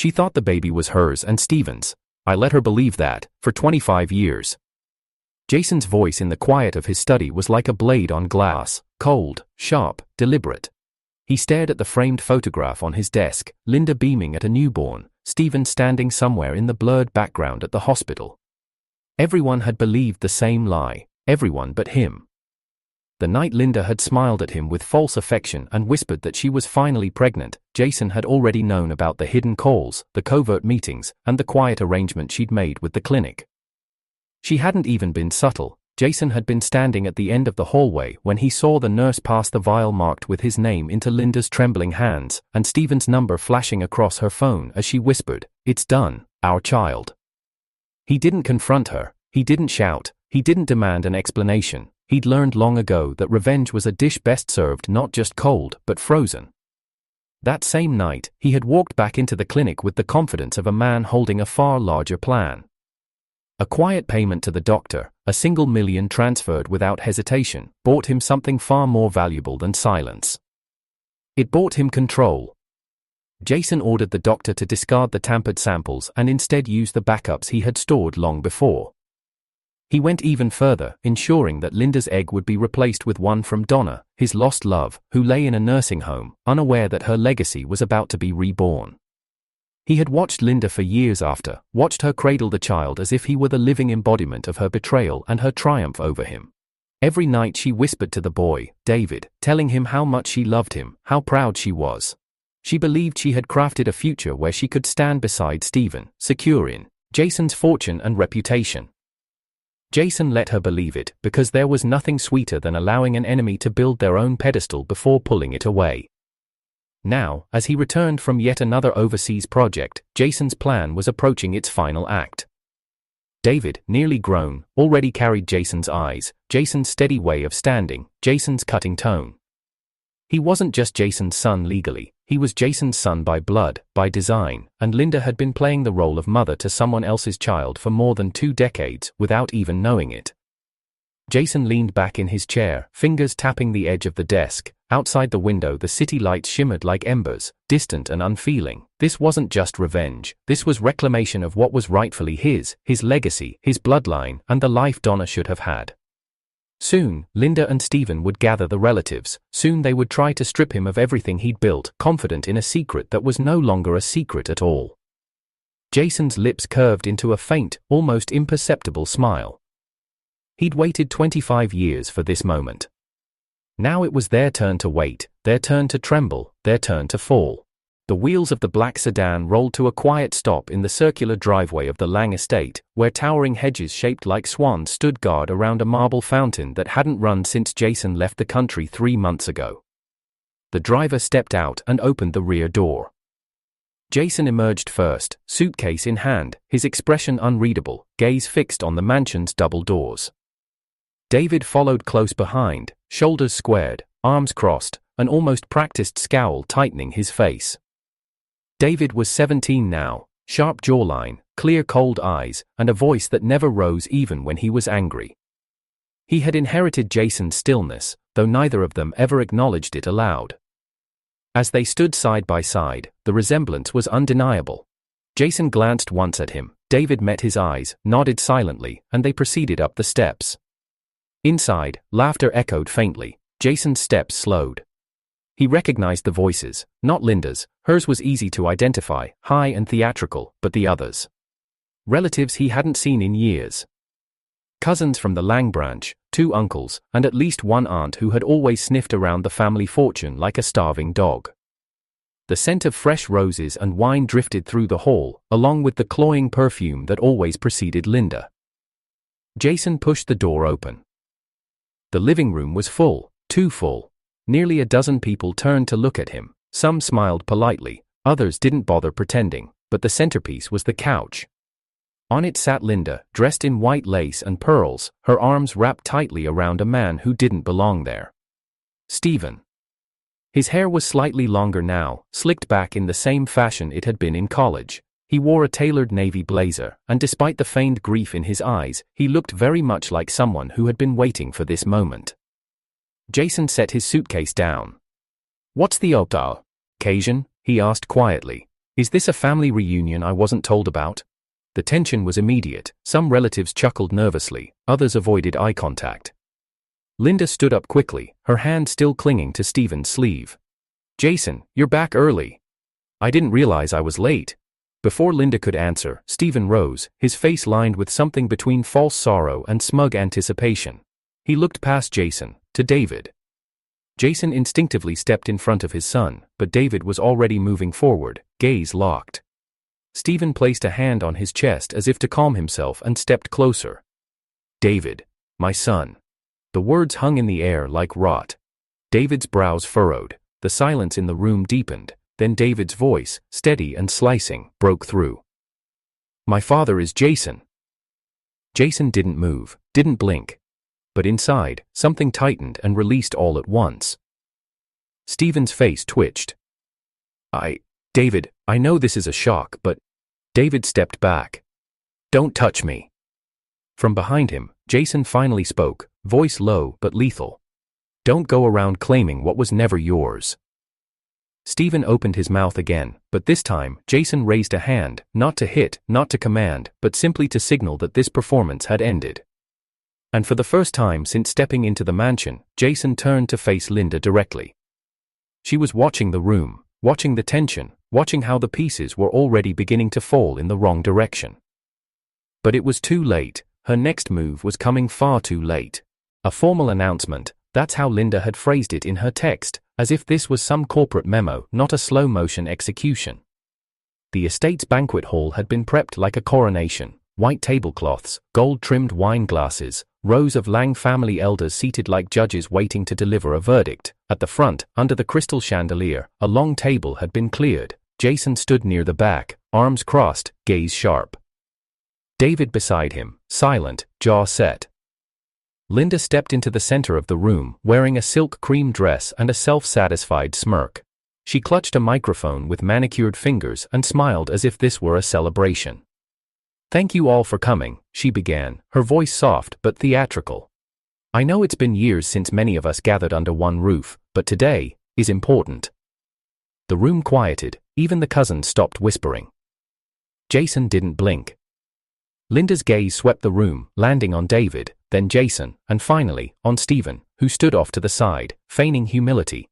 She thought the baby was hers and Stephen's. I let her believe that, for 25 years. Jason's voice in the quiet of his study was like a blade on glass, cold, sharp, deliberate. He stared at the framed photograph on his desk, Linda beaming at a newborn, Stephen standing somewhere in the blurred background at the hospital. Everyone had believed the same lie, everyone but him. The night Linda had smiled at him with false affection and whispered that she was finally pregnant, Jason had already known about the hidden calls, the covert meetings, and the quiet arrangement she'd made with the clinic. She hadn't even been subtle. Jason had been standing at the end of the hallway when he saw the nurse pass the vial marked with his name into Linda's trembling hands, and Stephen's number flashing across her phone as she whispered, "It's done, our child." He didn't confront her, he didn't shout, he didn't demand an explanation. He'd learned long ago that revenge was a dish best served not just cold, but frozen. That same night, he had walked back into the clinic with the confidence of a man holding a far larger plan. A quiet payment to the doctor, a single million transferred without hesitation, bought him something far more valuable than silence. It bought him control. Jason ordered the doctor to discard the tampered samples and instead use the backups he had stored long before. He went even further, ensuring that Linda's egg would be replaced with one from Donna, his lost love, who lay in a nursing home, unaware that her legacy was about to be reborn. He had watched Linda for years after, watched her cradle the child as if he were the living embodiment of her betrayal and her triumph over him. Every night she whispered to the boy, David, telling him how much she loved him, how proud she was. She believed she had crafted a future where she could stand beside Stephen, secure in Jason's fortune and reputation. Jason let her believe it because there was nothing sweeter than allowing an enemy to build their own pedestal before pulling it away. Now, as he returned from yet another overseas project, Jason's plan was approaching its final act. David, nearly grown, already carried Jason's eyes, Jason's steady way of standing, Jason's cutting tone. He wasn't just Jason's son legally, he was Jason's son by blood, by design, and Linda had been playing the role of mother to someone else's child for more than 2 decades, without even knowing it. Jason leaned back in his chair, fingers tapping the edge of the desk. Outside the window the city lights shimmered like embers, distant and unfeeling. This wasn't just revenge, this was reclamation of what was rightfully his legacy, his bloodline, and the life Donna should have had. Soon, Linda and Stephen would gather the relatives, soon they would try to strip him of everything he'd built, confident in a secret that was no longer a secret at all. Jason's lips curved into a faint, almost imperceptible smile. He'd waited 25 years for this moment. Now it was their turn to wait, their turn to tremble, their turn to fall. The wheels of the black sedan rolled to a quiet stop in the circular driveway of the Lang estate, where towering hedges shaped like swans stood guard around a marble fountain that hadn't run since Jason left the country 3 months ago. The driver stepped out and opened the rear door. Jason emerged first, suitcase in hand, his expression unreadable, gaze fixed on the mansion's double doors. David followed close behind, shoulders squared, arms crossed, an almost practiced scowl tightening his face. David was 17 now, sharp jawline, clear cold eyes, and a voice that never rose even when he was angry. He had inherited Jason's stillness, though neither of them ever acknowledged it aloud. As they stood side by side, the resemblance was undeniable. Jason glanced once at him, David met his eyes, nodded silently, and they proceeded up the steps. Inside, laughter echoed faintly. Jason's steps slowed. He recognized the voices, not Linda's, hers was easy to identify, high and theatrical, but the others. Relatives he hadn't seen in years. Cousins from the Lang branch, 2 uncles, and at least 1 aunt who had always sniffed around the family fortune like a starving dog. The scent of fresh roses and wine drifted through the hall, along with the cloying perfume that always preceded Linda. Jason pushed the door open. The living room was full, too full. Nearly a dozen people turned to look at him. Some smiled politely, others didn't bother pretending, but the centerpiece was the couch. On it sat Linda, dressed in white lace and pearls, her arms wrapped tightly around a man who didn't belong there. Stephen. His hair was slightly longer now, slicked back in the same fashion it had been in college. He wore a tailored navy blazer, and despite the feigned grief in his eyes, he looked very much like someone who had been waiting for this moment. Jason set his suitcase down. "What's the occasion?" he asked quietly. Is this a family reunion I wasn't told about? The tension was immediate. Some relatives chuckled nervously, others avoided eye contact. Linda stood up quickly, her hand still clinging to Stephen's sleeve. Jason, you're back early. I didn't realize I was late. Before Linda could answer, Stephen rose, his face lined with something between false sorrow and smug anticipation. He looked past Jason, to David. Jason instinctively stepped in front of his son, but David was already moving forward, gaze locked. Stephen placed a hand on his chest as if to calm himself and stepped closer. David, my son. The words hung in the air like rot. David's brows furrowed, the silence in the room deepened, then David's voice, steady and slicing, broke through. My father is Jason. Jason didn't move, didn't blink. But inside, something tightened and released all at once. Stephen's face twitched. David, I know this is a shock, but... David stepped back. Don't touch me. From behind him, Jason finally spoke, voice low but lethal. Don't go around claiming what was never yours. Stephen opened his mouth again, but this time, Jason raised a hand, not to hit, not to command, but simply to signal that this performance had ended. And for the first time since stepping into the mansion, Jason turned to face Linda directly. She was watching the room, watching the tension, watching how the pieces were already beginning to fall in the wrong direction. But it was too late. Her next move was coming far too late. A formal announcement, that's how Linda had phrased it in her text, as if this was some corporate memo, not a slow-motion execution. The estate's banquet hall had been prepped like a coronation. White tablecloths, gold-trimmed wine glasses, rows of Lang family elders seated like judges waiting to deliver a verdict. At the front, under the crystal chandelier, a long table had been cleared. Jason stood near the back, arms crossed, gaze sharp. David beside him, silent, jaw set. Linda stepped into the center of the room, wearing a silk cream dress and a self-satisfied smirk. She clutched a microphone with manicured fingers and smiled as if this were a celebration. Thank you all for coming, she began, her voice soft but theatrical. I know it's been years since many of us gathered under one roof, but today is important. The room quieted, even the cousins stopped whispering. Jason didn't blink. Linda's gaze swept the room, landing on David, then Jason, and finally, on Stephen, who stood off to the side, feigning humility.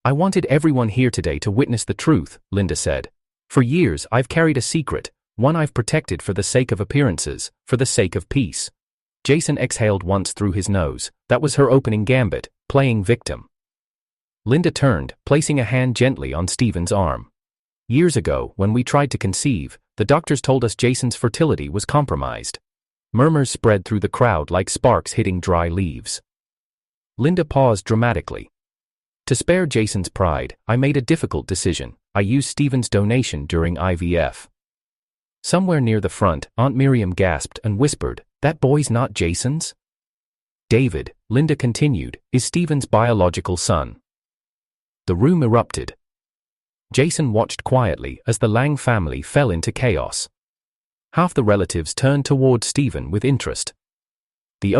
I wanted everyone here today to witness the truth, Linda said. For years I've carried a secret, one I've protected for the sake of appearances, for the sake of peace. Jason exhaled once through his nose. That was her opening gambit, playing victim. Linda turned, placing a hand gently on Stephen's arm. Years ago, when we tried to conceive, the doctors told us Jason's fertility was compromised. Murmurs spread through the crowd like sparks hitting dry leaves. Linda paused dramatically. To spare Jason's pride, I made a difficult decision. I used Stephen's donation during IVF. Somewhere near the front, Aunt Miriam gasped and whispered, "That boy's not Jason's?" David, Linda continued, is Stephen's biological son. The room erupted. Jason watched quietly as the Lang family fell into chaos. Half the relatives turned toward Stephen with interest. The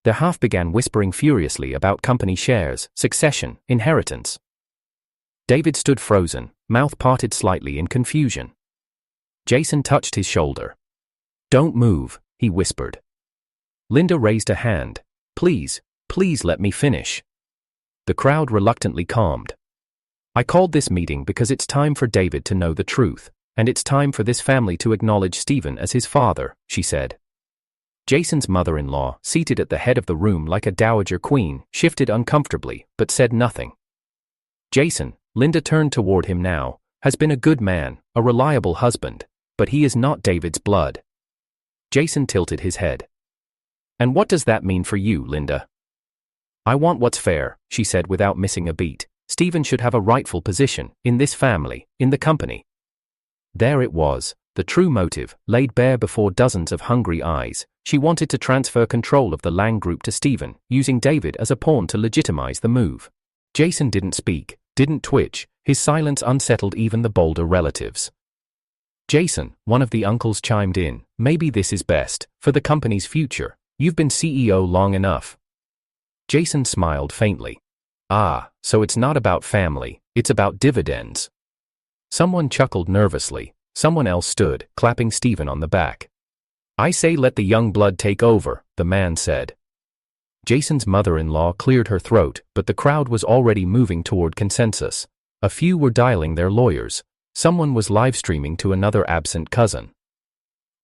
their half began whispering furiously about company shares, succession, inheritance. David stood frozen, mouth parted slightly in confusion. Jason touched his shoulder. Don't move, he whispered. Linda raised a hand. Please let me finish. The crowd reluctantly calmed. I called this meeting because it's time for David to know the truth, and it's time for this family to acknowledge Stephen as his father, she said. Jason's mother-in-law, seated at the head of the room like a dowager queen, shifted uncomfortably, but said nothing. Jason, Linda turned toward him now, has been a good man, a reliable husband, but he is not David's blood. Jason tilted his head. And what does that mean for you, Linda? I want what's fair, she said without missing a beat. Stephen should have a rightful position, in this family, in the company. There it was, the true motive, laid bare before dozens of hungry eyes. She wanted to transfer control of the Lang group to Stephen, using David as a pawn to legitimize the move. Jason didn't speak, didn't twitch, his silence unsettled even the bolder relatives. Jason, one of the uncles chimed in, maybe this is best, for the company's future. You've been CEO long enough. Jason smiled faintly. Ah, so it's not about family, it's about dividends. Someone chuckled nervously. Someone else stood, clapping Stephen on the back. "I say let the young blood take over," the man said. Jason's mother-in-law cleared her throat, but the crowd was already moving toward consensus. A few were dialing their lawyers. Someone was live-streaming to another absent cousin.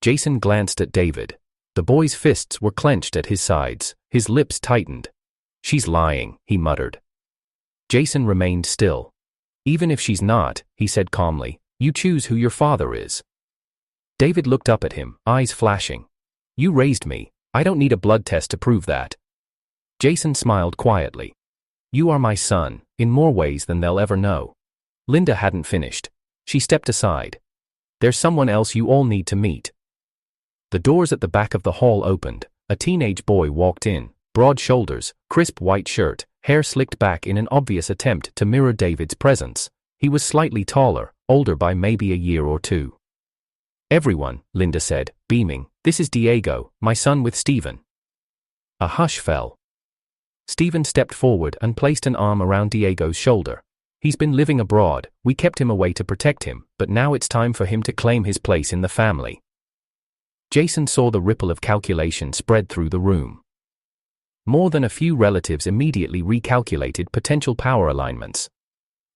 Jason glanced at David. The boy's fists were clenched at his sides, his lips tightened. "She's lying," he muttered. Jason remained still. "Even if she's not," he said calmly, "you choose who your father is." David looked up at him, eyes flashing. "You raised me. I don't need a blood test to prove that." Jason smiled quietly. "You are my son, in more ways than they'll ever know." Linda hadn't finished. She stepped aside. "There's someone else you all need to meet." The doors at the back of the hall opened. A teenage boy walked in, broad shoulders, crisp white shirt, hair slicked back in an obvious attempt to mirror David's presence. He was slightly taller, older by maybe a year or two. "Everyone," Linda said, beaming, "this is Diego, my son with Stephen." A hush fell. Stephen stepped forward and placed an arm around Diego's shoulder. "He's been living abroad, we kept him away to protect him, but now it's time for him to claim his place in the family." Jason saw the ripple of calculation spread through the room. More than a few relatives immediately recalculated potential power alignments.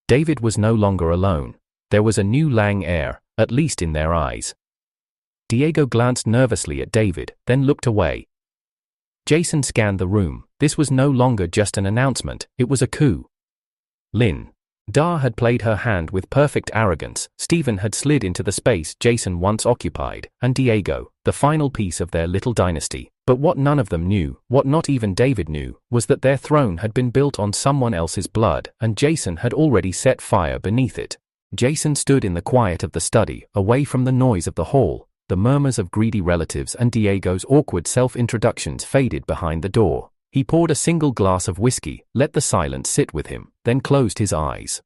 David was no longer alone. There was a new Lang heir, at least in their eyes. Diego glanced nervously at David, then looked away. Jason scanned the room. This was no longer just an announcement, it was a coup. Linda had played her hand with perfect arrogance. Stephen had slid into the space Jason once occupied, and Diego, the final piece of their little dynasty. But what none of them knew, what not even David knew, was that their throne had been built on someone else's blood, and Jason had already set fire beneath it. Jason stood in the quiet of the study, away from the noise of the hall. The murmurs of greedy relatives and Diego's awkward self-introductions faded behind the door. He poured a single glass of whiskey, let the silence sit with him, then closed his eyes.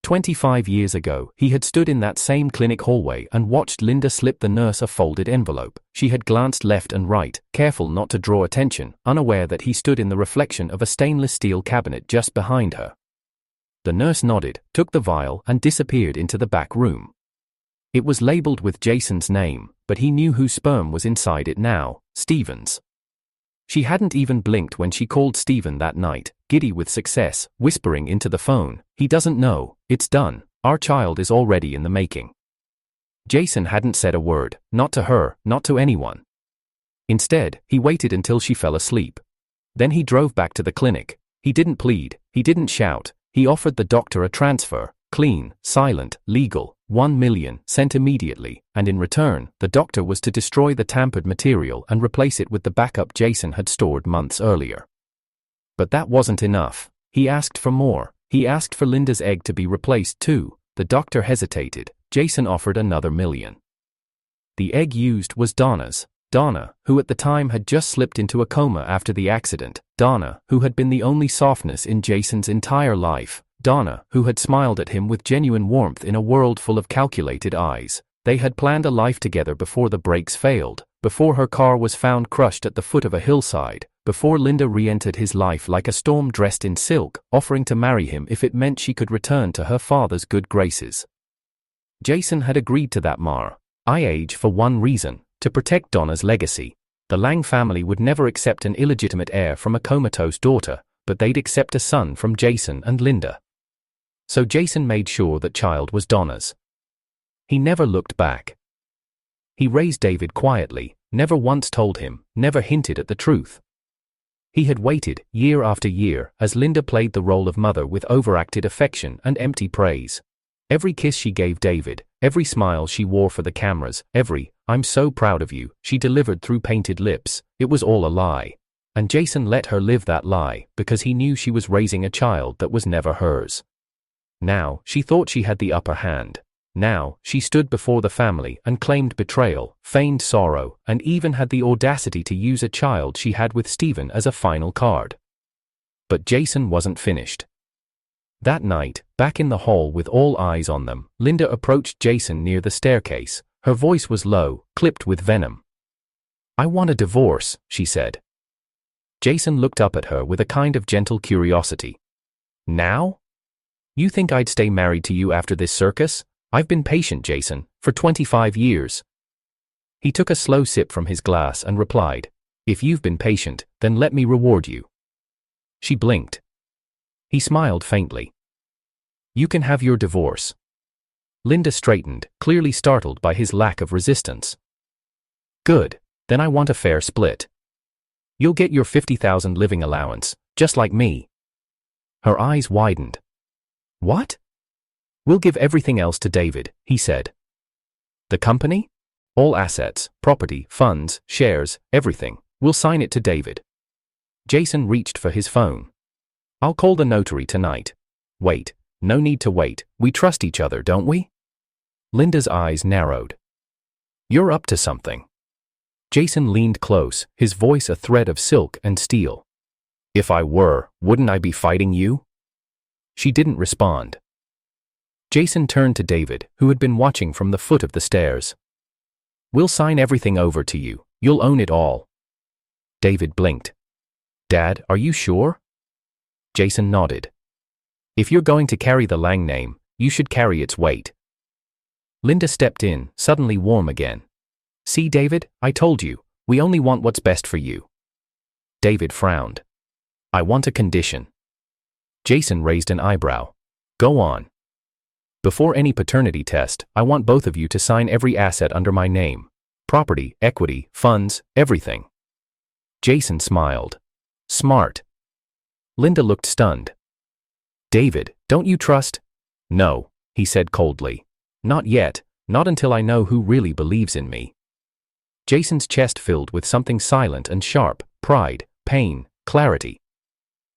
25 years ago, he had stood in that same clinic hallway and watched Linda slip the nurse a folded envelope. She had glanced left and right, careful not to draw attention, unaware that he stood in the reflection of a stainless steel cabinet just behind her. The nurse nodded, took the vial, and disappeared into the back room. It was labeled with Jason's name, but he knew whose sperm was inside it now, Stephen's. She hadn't even blinked when she called Stephen that night, giddy with success, whispering into the phone, "He doesn't know, it's done, our child is already in the making." Jason hadn't said a word, not to her, not to anyone. Instead, he waited until she fell asleep. Then he drove back to the clinic. He didn't plead, he didn't shout, he offered the doctor a transfer, clean, silent, legal, 1 million, sent immediately, and in return, the doctor was to destroy the tampered material and replace it with the backup Jason had stored months earlier. But that wasn't enough. He asked for more. He asked for Linda's egg to be replaced too. The doctor hesitated. Jason offered another $1 million. The egg used was Donna's. Donna, who at the time had just slipped into a coma after the accident. Donna, who had been the only softness in Jason's entire life. Donna, who had smiled at him with genuine warmth in a world full of calculated eyes. They had planned a life together before the brakes failed, before her car was found crushed at the foot of a hillside, before Linda re-entered his life like a storm dressed in silk, offering to marry him if it meant she could return to her father's good graces. Jason had agreed to that marriage for one reason, to protect Donna's legacy. The Lang family would never accept an illegitimate heir from a comatose daughter, but they'd accept a son from Jason and Linda. So Jason made sure that child was Donna's. He never looked back. He raised David quietly, never once told him, never hinted at the truth. He had waited, year after year, as Linda played the role of mother with overacted affection and empty praise. Every kiss she gave David, every smile she wore for the cameras, every, "I'm so proud of you," she delivered through painted lips, it was all a lie. And Jason let her live that lie, because he knew she was raising a child that was never hers. Now, she thought she had the upper hand. Now, she stood before the family and claimed betrayal, feigned sorrow, and even had the audacity to use a child she had with Stephen as a final card. But Jason wasn't finished. That night, back in the hall with all eyes on them, Linda approached Jason near the staircase. Her voice was low, clipped with venom. "I want a divorce," she said. Jason looked up at her with a kind of gentle curiosity. "Now? You think I'd stay married to you after this circus? I've been patient, Jason, for 25 years. He took a slow sip from his glass and replied, "If you've been patient, then let me reward you." She blinked. He smiled faintly. "You can have your divorce." Linda straightened, clearly startled by his lack of resistance. "Good, then I want a fair split. You'll get your 50,000 living allowance, just like me." Her eyes widened. "What?" "We'll give everything else to David," he said. "The company? All assets, property, funds, shares, everything. We'll sign it to David." Jason reached for his phone. "I'll call the notary tonight." "Wait, no need to wait, we trust each other, don't we?" Linda's eyes narrowed. "You're up to something." Jason leaned close, his voice a thread of silk and steel. "If I were, wouldn't I be fighting you?" She didn't respond. Jason turned to David, who had been watching from the foot of the stairs. "We'll sign everything over to you. You'll own it all." David blinked. "Dad, are you sure?" Jason nodded. "If you're going to carry the Lang name, you should carry its weight." Linda stepped in, suddenly warm again. "See, David, I told you, we only want what's best for you." David frowned. "I want a condition." Jason raised an eyebrow. "Go on." "Before any paternity test, I want both of you to sign every asset under my name. Property, equity, funds, everything." Jason smiled. "Smart." Linda looked stunned. "David, don't you trust?" "No," he said coldly. "Not yet, not until I know who really believes in me." Jason's chest filled with something silent and sharp: pride, pain, clarity.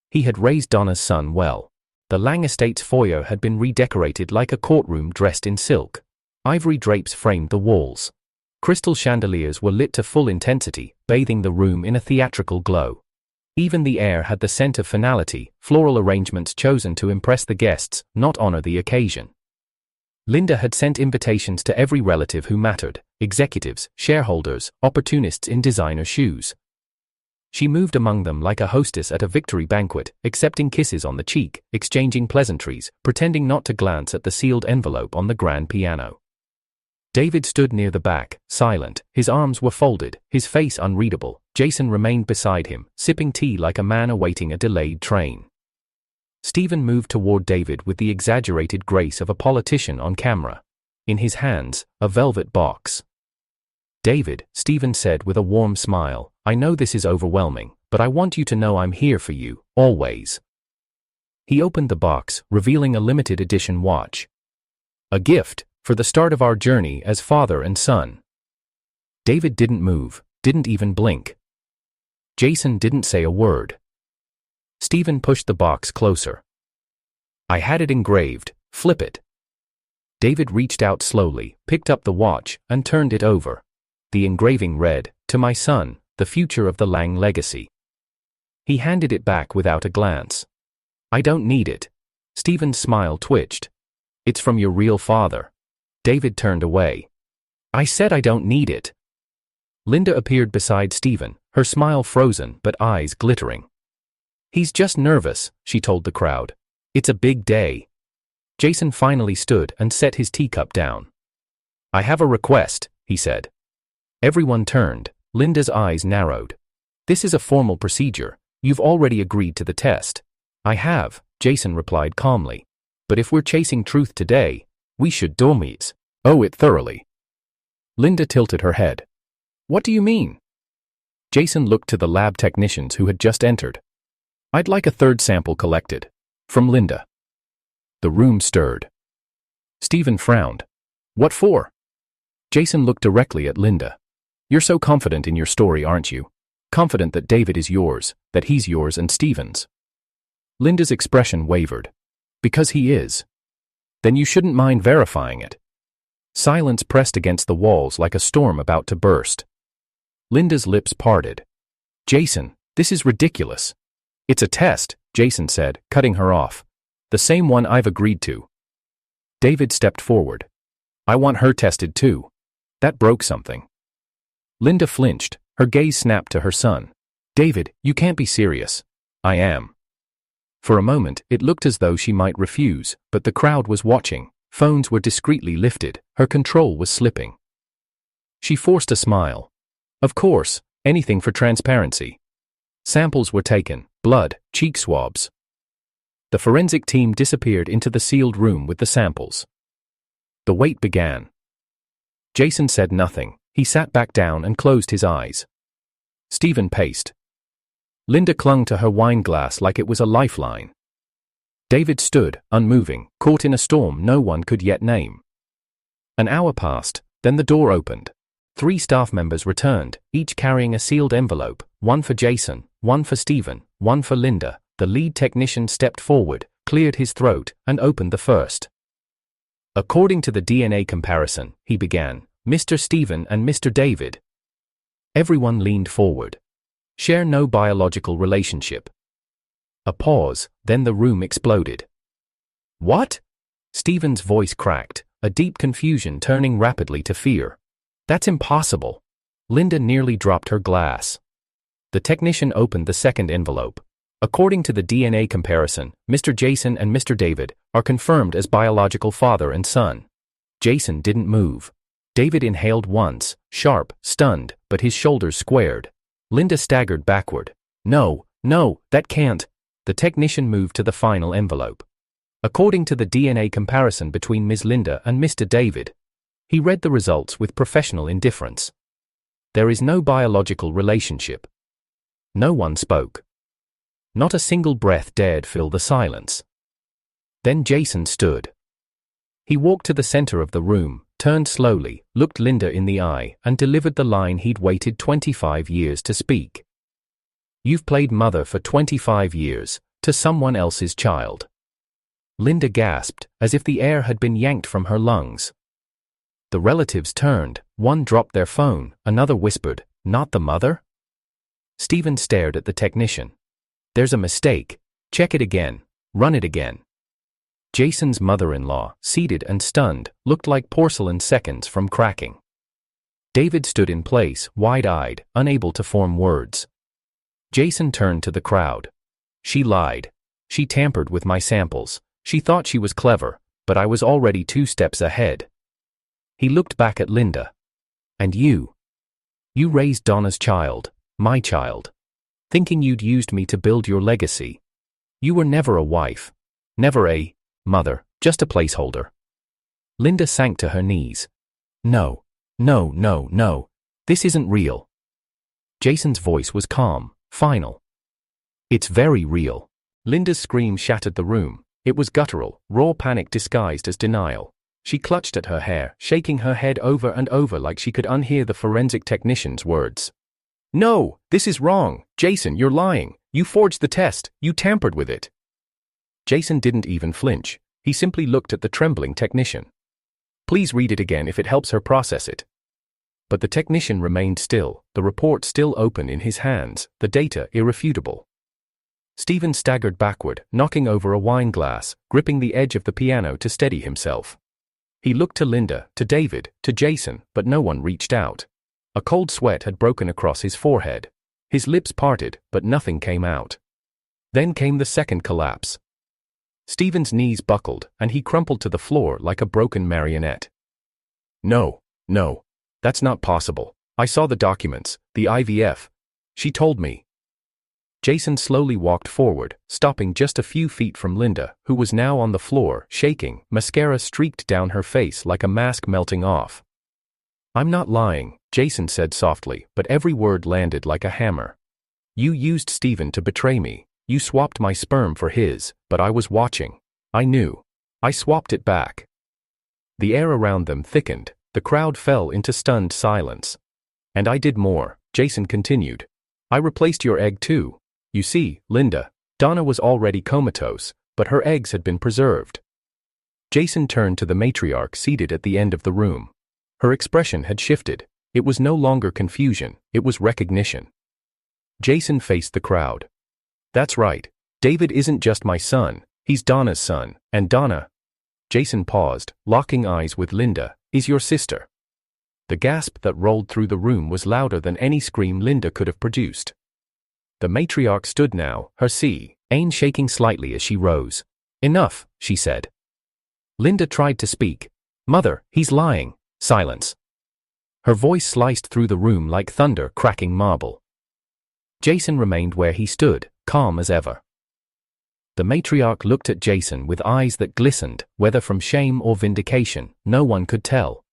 He had raised Donna's son well. The Lang estate's foyer had been redecorated like a courtroom dressed in silk. Ivory drapes framed the walls. Crystal chandeliers were lit to full intensity, bathing the room in a theatrical glow. Even the air had the scent of finality, floral arrangements chosen to impress the guests, not honor the occasion. Linda had sent invitations to every relative who mattered: executives, shareholders, opportunists in designer shoes. She moved among them like a hostess at a victory banquet, accepting kisses on the cheek, exchanging pleasantries, pretending not to glance at the sealed envelope on the grand piano. David stood near the back, silent, his arms were folded, his face unreadable. Jason remained beside him, sipping tea like a man awaiting a delayed train. Stephen moved toward David with the exaggerated grace of a politician on camera. In his hands, a velvet box. "David," Stephen said with a warm smile, "I know this is overwhelming, but I want you to know I'm here for you, always." He opened the box, revealing a limited edition watch. "A gift, for the start of our journey as father and son." David didn't move, didn't even blink. Jason didn't say a word. Stephen pushed the box closer. "I had it engraved, flip it." David reached out slowly, picked up the watch, and turned it over. The engraving read, "To my son, the future of the Lang legacy." He handed it back without a glance. "I don't need it." Stephen's smile twitched. "It's from your real father." David turned away. "I said I don't need it." Linda appeared beside Stephen, her smile frozen but eyes glittering. "He's just nervous," she told the crowd. "It's a big day." Jason finally stood and set his teacup down. "I have a request," he said. Everyone turned. Linda's eyes narrowed. "This is a formal procedure. You've already agreed to the test." "I have," Jason replied calmly. "But if we're chasing truth today, we should owe it thoroughly." Linda tilted her head. "What do you mean?" Jason looked to the lab technicians who had just entered. "I'd like a third sample collected." From Linda. The room stirred. Stephen frowned. "What for?" Jason looked directly at Linda. "You're so confident in your story, aren't you? Confident that David is yours, that he's yours and Stephen's." Linda's expression wavered. "Because he is." "Then you shouldn't mind verifying it." Silence pressed against the walls like a storm about to burst. Linda's lips parted. "Jason, this is ridiculous." "It's a test," Jason said, cutting her off. "The same one I've agreed to." David stepped forward. "I want her tested too." That broke something. Linda flinched, her gaze snapped to her son. "David, you can't be serious." "I am." For a moment, it looked as though she might refuse, but the crowd was watching, Phones were discreetly lifted, her control was slipping. She forced a smile. Of course, anything for transparency. Samples were taken, blood, cheek swabs. The forensic team disappeared into the sealed room with the samples. The wait began. Jason said nothing. He sat back down and closed his eyes. Stephen paced. Linda clung to her wine glass like it was a lifeline. David stood, unmoving, caught in a storm no one could yet name. An hour passed, then the door opened. 3 staff members returned, each carrying a sealed envelope, one for Jason, one for Stephen, one for Linda. The lead technician stepped forward, cleared his throat, and opened the first. According to the DNA comparison, he began, Mr. Stephen and Mr. David. Everyone leaned forward. Share no biological relationship. A pause, then the room exploded. What? Stephen's voice cracked, a deep confusion turning rapidly to fear. That's impossible. Linda nearly dropped her glass. The technician opened the second envelope. According to the DNA comparison, Mr. Jason and Mr. David are confirmed as biological father and son. Jason didn't move. David inhaled once, sharp, stunned, but his shoulders squared. Linda staggered backward. No, that can't. The technician moved to the final envelope. According to the DNA comparison between Ms. Linda and Mr. David, he read the results with professional indifference. There is no biological relationship. No one spoke. Not a single breath dared fill the silence. Then Jason stood. He walked to the center of the room, turned slowly, looked Linda in the eye, and delivered the line he'd waited 25 years to speak. You've played mother for 25 years, to someone else's child. Linda gasped, as if the air had been yanked from her lungs. The relatives turned, one dropped their phone, another whispered, not the mother? Stephen stared at the technician. There's a mistake. Check it again. Run it again. Jason's mother-in-law, seated and stunned, looked like porcelain seconds from cracking. David stood in place, wide-eyed, unable to form words. Jason turned to the crowd. She lied. She tampered with my samples. She thought she was clever, but I was already 2 steps ahead. He looked back at Linda. And you? You raised Donna's child, my child. Thinking you'd used me to build your legacy. You were never a wife. Never a mother, just a placeholder. Linda sank to her knees. No. This isn't real. Jason's voice was calm, final. It's very real. Linda's scream shattered the room. It was guttural, raw panic disguised as denial. She clutched at her hair, shaking her head over and over like she could unhear the forensic technician's words. No, this is wrong. Jason, you're lying. You forged the test. You tampered with it. Jason didn't even flinch. He simply looked at the trembling technician. Please read it again if it helps her process it. But the technician remained still, the report still open in his hands, the data irrefutable. Stephen staggered backward, knocking over a wine glass, gripping the edge of the piano to steady himself. He looked to Linda, to David, to Jason, but no one reached out. A cold sweat had broken across his forehead. His lips parted, but nothing came out. Then came the second collapse. Stephen's knees buckled, and he crumpled to the floor like a broken marionette. No, that's not possible. I saw the documents, the IVF. She told me. Jason slowly walked forward, stopping just a few feet from Linda, who was now on the floor, shaking, mascara streaked down her face like a mask melting off. I'm not lying, Jason said softly, but every word landed like a hammer. You used Stephen to betray me. You swapped my sperm for his, but I was watching. I knew. I swapped it back. The air around them thickened. The crowd fell into stunned silence. And I did more, Jason continued. I replaced your egg too. You see, Linda, Donna was already comatose, but her eggs had been preserved. Jason turned to the matriarch seated at the end of the room. Her expression had shifted. It was no longer confusion, it was recognition. Jason faced the crowd. That's right. David isn't just my son, he's Donna's son, and Donna. Jason paused, locking eyes with Linda, is your sister. The gasp that rolled through the room was louder than any scream Linda could have produced. The matriarch stood now, her cane shaking slightly as she rose. Enough, she said. Linda tried to speak. "Mother, he's lying." Silence. Her voice sliced through the room like thunder cracking marble. Jason remained where he stood, calm as ever. The matriarch looked at Jason with eyes that glistened, whether from shame or vindication, no one could tell.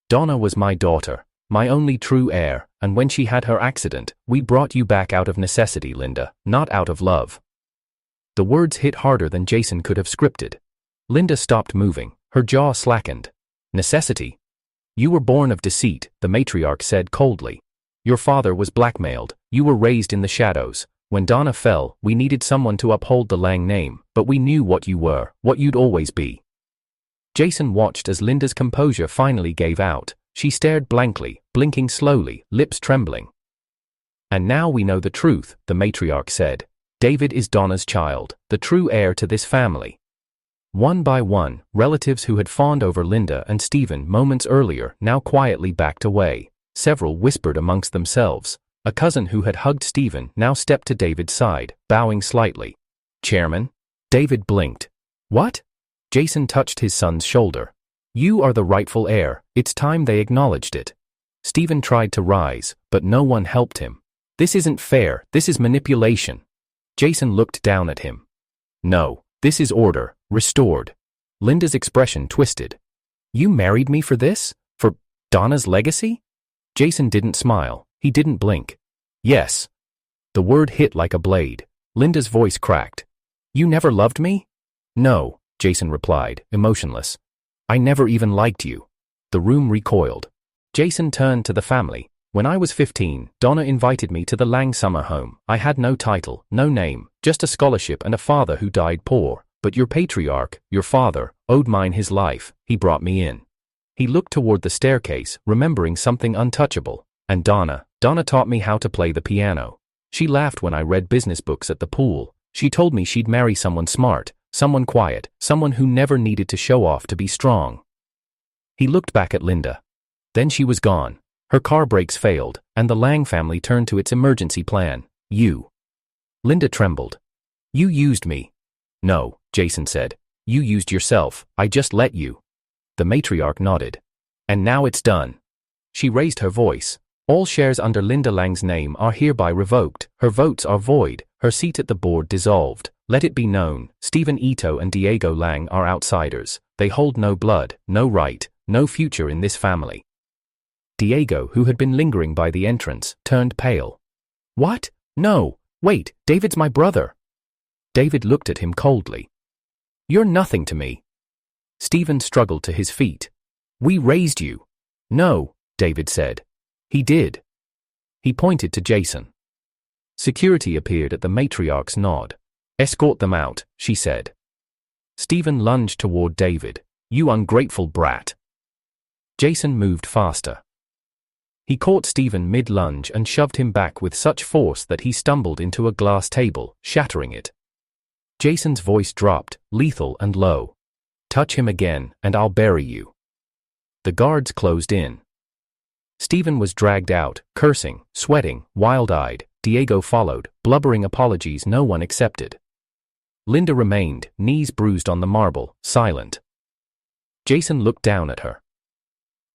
"Donna was my daughter, my only true heir, and when she had her accident, we brought you back out of necessity, Linda, not out of love." The words hit harder than Jason could have scripted. Linda stopped moving, her jaw slackened. "Necessity? You were born of deceit," the matriarch said coldly. "Your father was blackmailed, you were raised in the shadows. When Donna fell, we needed someone to uphold the Lang name, but we knew what you were, what you'd always be." Jason watched as Linda's composure finally gave out. She stared blankly, blinking slowly, lips trembling. "And now we know the truth," the matriarch said. "David is Donna's child, the true heir to this family." One by one, relatives who had fawned over Linda and Stephen moments earlier now quietly backed away. Several whispered amongst themselves. A cousin who had hugged Stephen now stepped to David's side, bowing slightly. "Chairman?" David blinked. "What?" Jason touched his son's shoulder. "You are the rightful heir, it's time they acknowledged it." Stephen tried to rise, but no one helped him. "This isn't fair, this is manipulation." Jason looked down at him. "No, this is order, restored." Linda's expression twisted. "You married me for this? For Donna's legacy?" Jason didn't smile, he didn't blink. "Yes." The word hit like a blade. Linda's voice cracked. "You never loved me?" "No," Jason replied, emotionless. "I never even liked you." The room recoiled. Jason turned to the family. "When I was 15, Donna invited me to the Lang summer home. I had no title, no name, just a scholarship and a father who died poor. But your patriarch, your father, owed mine his life. He brought me in." He looked toward the staircase, remembering something untouchable. "And Donna taught me how to play the piano. She laughed when I read business books at the pool. She told me she'd marry someone smart, someone quiet, someone who never needed to show off to be strong." He looked back at Linda. Then she was gone. Her car brakes failed, and the Lang family turned to its emergency plan. "You." Linda trembled. "You used me." "No," Jason said. "You used yourself, I just let you." The matriarch nodded. "And now it's done." She raised her voice. "All shares under Linda Lang's name are hereby revoked, her votes are void, her seat at the board dissolved. Let it be known, Stephen Ito and Diego Lang are outsiders. They hold no blood, no right, no future in this family." Diego, who had been lingering by the entrance, turned pale. "What? No, wait, David's my brother." David looked at him coldly. "You're nothing to me." Stephen struggled to his feet. "We raised you." "No," David said. "He did." He pointed to Jason. Security appeared at the matriarch's nod. "Escort them out," she said. Stephen lunged toward David. "You ungrateful brat." Jason moved faster. He caught Stephen mid-lunge and shoved him back with such force that he stumbled into a glass table, shattering it. Jason's voice dropped, lethal and low. "Touch him again, and I'll bury you." The guards closed in. Stephen was dragged out, cursing, sweating, wild-eyed. Diego followed, blubbering apologies no one accepted. Linda remained, knees bruised on the marble, silent. Jason looked down at her.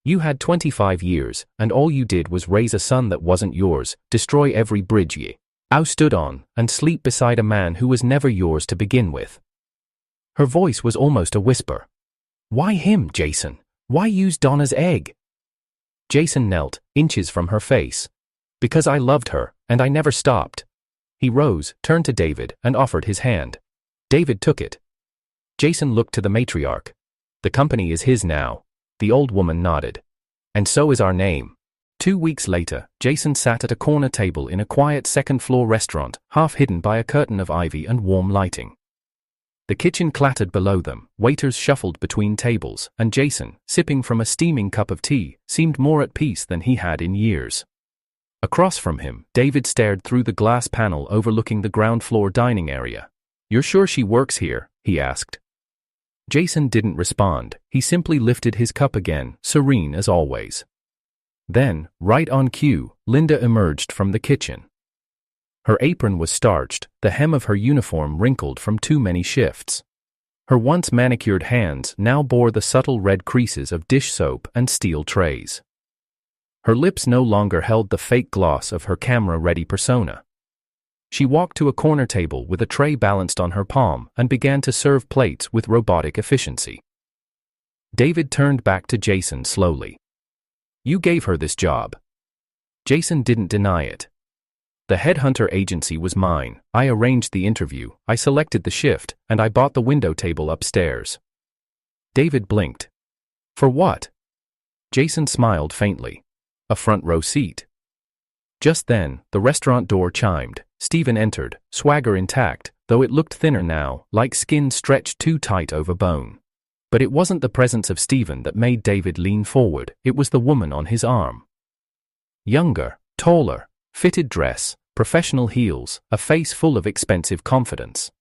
"You had 25 years, and all you did was raise a son that wasn't yours, destroy every bridge ye stood on, and sleep beside a man who was never yours to begin with." Her voice was almost a whisper. "Why him, Jason? Why use Donna's egg?" Jason knelt, inches from her face. "Because I loved her, and I never stopped." He rose, turned to David, and offered his hand. David took it. Jason looked to the matriarch. "The company is his now." The old woman nodded. "And so is our name." 2 weeks later, Jason sat at a corner table in a quiet second-floor restaurant, half hidden by a curtain of ivy and warm lighting. The kitchen clattered below them, waiters shuffled between tables, and Jason, sipping from a steaming cup of tea, seemed more at peace than he had in years. Across from him, David stared through the glass panel overlooking the ground-floor dining area. "You're sure she works here?" he asked. Jason didn't respond, he simply lifted his cup again, serene as always. Then, right on cue, Linda emerged from the kitchen. Her apron was starched, the hem of her uniform wrinkled from too many shifts. Her once manicured hands now bore the subtle red creases of dish soap and steel trays. Her lips no longer held the fake gloss of her camera-ready persona. She walked to a corner table with a tray balanced on her palm and began to serve plates with robotic efficiency. David turned back to Jason slowly. "You gave her this job." Jason didn't deny it. "The headhunter agency was mine. I arranged the interview, I selected the shift, and I bought the window table upstairs." David blinked. "For what?" Jason smiled faintly. "A front row seat." Just then, the restaurant door chimed. Stephen entered, swagger intact, though it looked thinner now, like skin stretched too tight over bone. But it wasn't the presence of Stephen that made David lean forward, it was the woman on his arm. Younger, taller, fitted dress, professional heels, a face full of expensive confidence.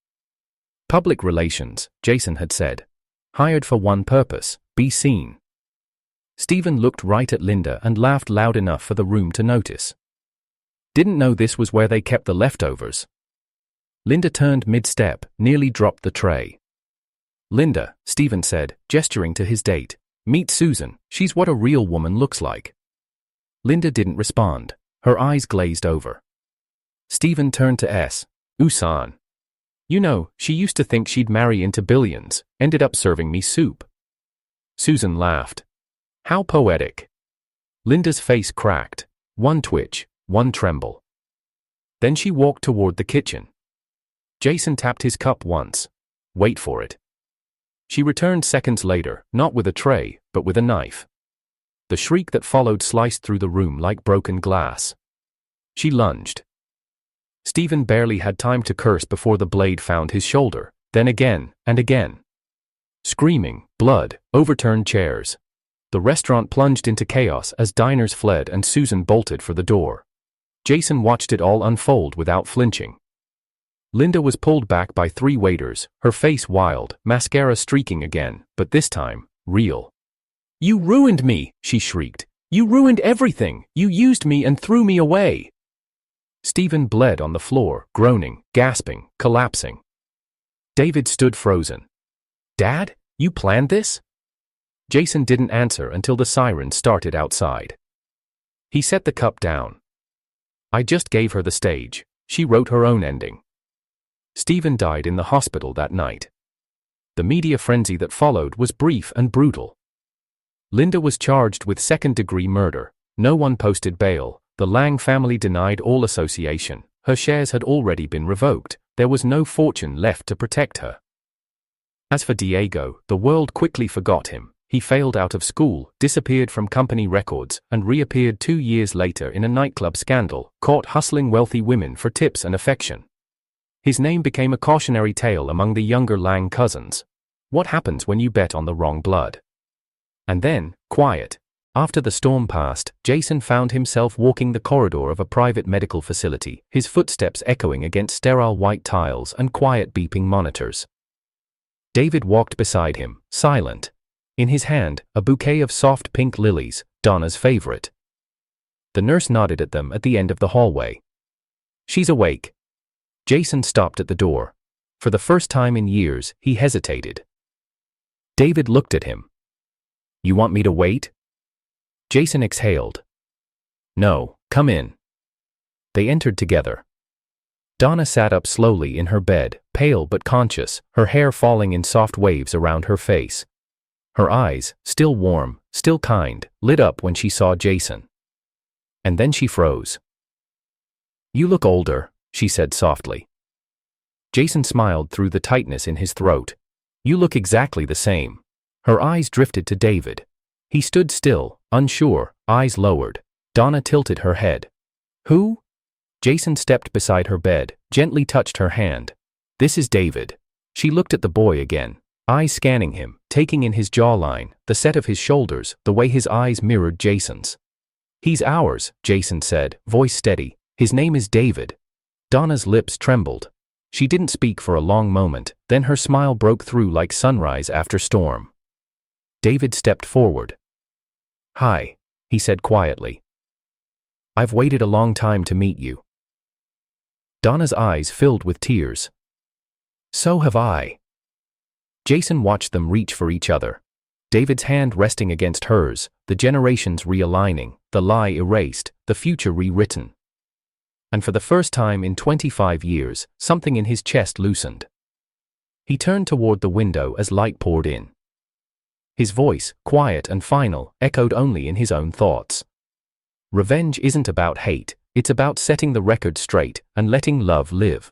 "Public relations," Jason had said. "Hired for one purpose, be seen." Stephen looked right at Linda and laughed loud enough for the room to notice. "Didn't know this was where they kept the leftovers." Linda turned mid-step, nearly dropped the tray. "Linda," Stephen said, gesturing to his date. "Meet Susan, she's what a real woman looks like." Linda didn't respond. Her eyes glazed over. Stephen turned to S. "Usan. You know, she used to think she'd marry into billions, ended up serving me soup." Susan laughed. "How poetic." Linda's face cracked. One twitch, one tremble. Then she walked toward the kitchen. Jason tapped his cup once. "Wait for it." She returned seconds later, not with a tray, but with a knife. The shriek that followed sliced through the room like broken glass. She lunged. Stephen barely had time to curse before the blade found his shoulder, then again, and again. Screaming, blood, overturned chairs. The restaurant plunged into chaos as diners fled and Susan bolted for the door. Jason watched it all unfold without flinching. Linda was pulled back by 3 waiters, her face wild, mascara streaking again, but this time, real. "You ruined me," she shrieked. "You ruined everything. You used me and threw me away." Stephen bled on the floor, groaning, gasping, collapsing. David stood frozen. "Dad, you planned this?" Jason didn't answer until the sirens started outside. He set the cup down. "I just gave her the stage. She wrote her own ending." Stephen died in the hospital that night. The media frenzy that followed was brief and brutal. Linda was charged with second-degree murder. No one posted bail. The Lang family denied all association. Her shares had already been revoked. There was no fortune left to protect her. As for Diego, the world quickly forgot him. He failed out of school, disappeared from company records, and reappeared 2 years later in a nightclub scandal, caught hustling wealthy women for tips and affection. His name became a cautionary tale among the younger Lang cousins. What happens when you bet on the wrong blood? And then, quiet. After the storm passed, Jason found himself walking the corridor of a private medical facility, his footsteps echoing against sterile white tiles and quiet beeping monitors. David walked beside him, silent. In his hand, a bouquet of soft pink lilies, Donna's favorite. The nurse nodded at them at the end of the hallway. "She's awake." Jason stopped at the door. For the first time in years, he hesitated. David looked at him. "You want me to wait?" Jason exhaled. "No, come in." They entered together. Donna sat up slowly in her bed, pale but conscious, her hair falling in soft waves around her face. Her eyes, still warm, still kind, lit up when she saw Jason. And then she froze. "You look older," she said softly. Jason smiled through the tightness in his throat. "You look exactly the same." Her eyes drifted to David. He stood still, unsure, eyes lowered. Donna tilted her head. "Who?" Jason stepped beside her bed, gently touched her hand. "This is David." She looked at the boy again, eyes scanning him, taking in his jawline, the set of his shoulders, the way his eyes mirrored Jason's. "He's ours," Jason said, voice steady. "His name is David." Donna's lips trembled. She didn't speak for a long moment, then her smile broke through like sunrise after storm. David stepped forward. "Hi," he said quietly. "I've waited a long time to meet you." Donna's eyes filled with tears. "So have I." Jason watched them reach for each other. David's hand resting against hers, the generations realigning, the lie erased, the future rewritten. And for the first time in 25 years, something in his chest loosened. He turned toward the window as light poured in. His voice, quiet and final, echoed only in his own thoughts. Revenge isn't about hate, it's about setting the record straight and letting love live.